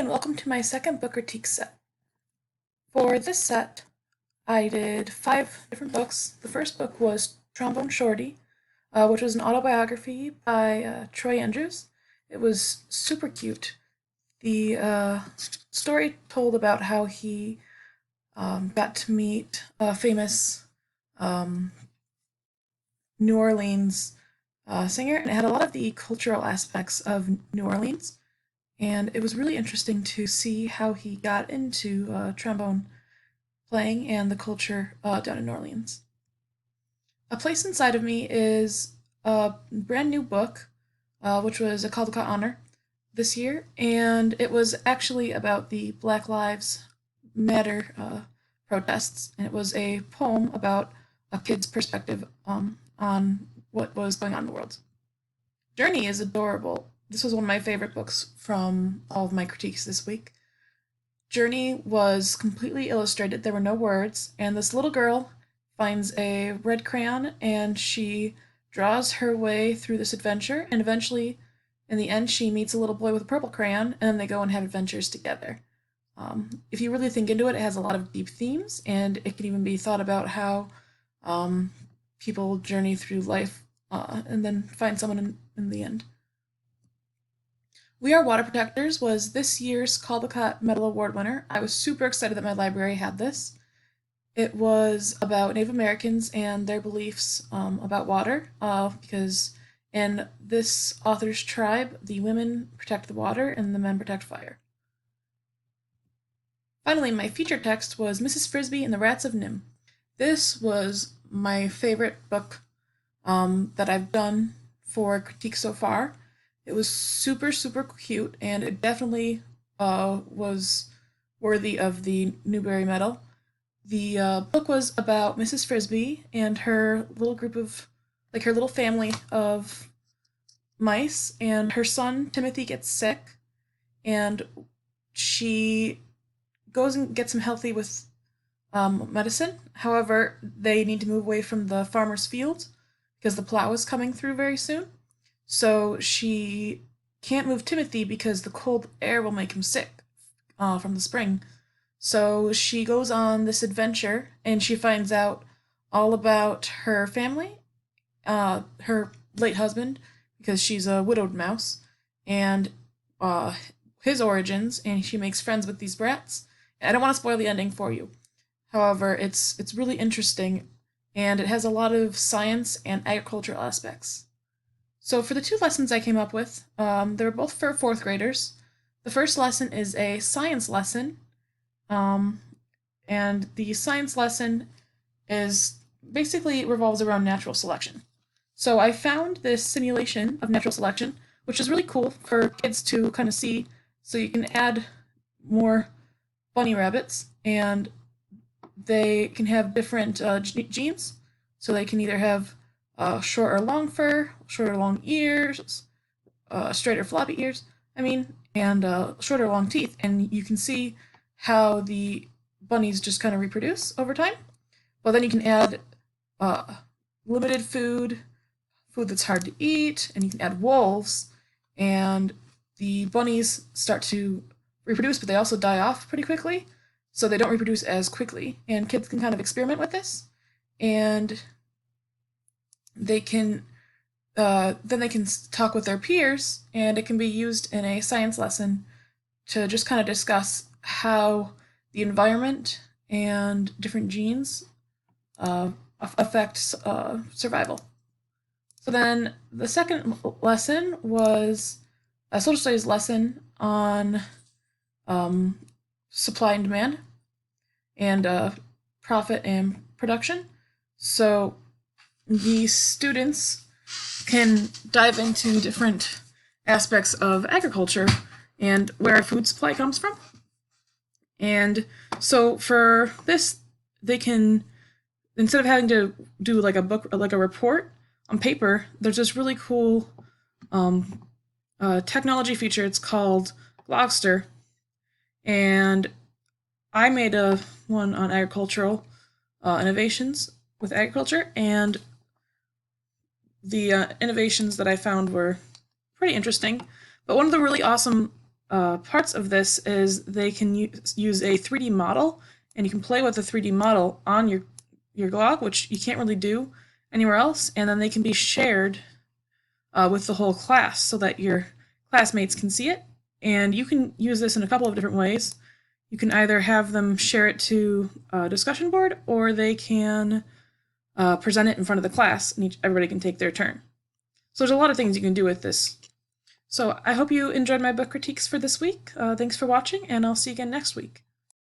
and welcome to my second book critique set. For this set, I did 5 different books. The first book was Trombone Shorty, which was an autobiography by Troy Andrews. It was super cute. The story told about how he got to meet a famous um, New Orleans singer, and it had a lot of the cultural aspects of New Orleans. And it was really interesting to see how he got into trombone playing and the culture down in New Orleans. A Place Inside of Me is a brand new book, which was a Caldecott Honor this year, and it was actually about the Black Lives Matter protests, and it was a poem about a kid's perspective on what was going on in the world. Journey is adorable. This was one of my favorite books from all of my critiques this week. Journey was completely illustrated. There were no words, and this little girl finds a red crayon and she draws her way through this adventure, and eventually, in the end, she meets a little boy with a purple crayon, and then they go and have adventures together. If you really think into it, it has a lot of deep themes, and it can even be thought about how people journey through life and then find someone in the end. We Are Water Protectors was this year's Caldecott Medal Award winner. I was super excited that my library had this. It was about Native Americans and their beliefs about water, because in this author's tribe, the women protect the water and the men protect fire. Finally, my feature text was Mrs. Frisby and the Rats of Nim. This was my favorite book that I've done for critique so far. It was super, super cute, and it definitely was worthy of the Newbery Medal. The book was about Mrs. Frisby and her little group of, like her little family of mice, and her son Timothy gets sick, and she goes and gets him healthy with medicine. However, they need to move away from the farmer's field because the plow is coming through very soon. So she can't move Timothy because the cold air will make him sick from the spring. So she goes on this adventure and she finds out all about her family, her late husband, because she's a widowed mouse, and his origins, and she makes friends with these brats. I don't want to spoil the ending for you. However, it's really interesting, and it has a lot of science and agricultural aspects. So for the 2 lessons I came up with, they were both for 4th graders. The first lesson is a science lesson, and the science lesson is basically revolves around natural selection. So I found this simulation of natural selection, which is really cool for kids to kind of see. So you can add more bunny rabbits, and they can have different genes. So they can either have short or long fur, short or long ears, straight or floppy ears, and short or long teeth. And you can see how the bunnies just kind of reproduce over time. Well, then you can add limited food that's hard to eat, and you can add wolves, and the bunnies start to reproduce, but they also die off pretty quickly, so they don't reproduce as quickly. And kids can kind of experiment with this, and they can then they can talk with their peers, and it can be used in a science lesson to just kind of discuss how the environment and different genes affect survival. So then the second lesson was a social studies lesson on supply and demand and profit and production. So the students can dive into different aspects of agriculture and where our food supply comes from. And so for this, they can, instead of having to do like a book, like a report on paper, there's this really cool technology feature. It's called Glogster, and I made a one on agricultural innovations with agriculture, and the innovations that I found were pretty interesting. But one of the really awesome parts of this is they can use a 3D model, and you can play with the 3D model on your blog, which you can't really do anywhere else, and then they can be shared with the whole class so that your classmates can see it. And you can use this in a couple of different ways. You can either have them share it to a discussion board, or they can present it in front of the class, and everybody can take their turn. So there's a lot of things you can do with this. So I hope you enjoyed my book critiques for this week. Thanks for watching, and I'll see you again next week.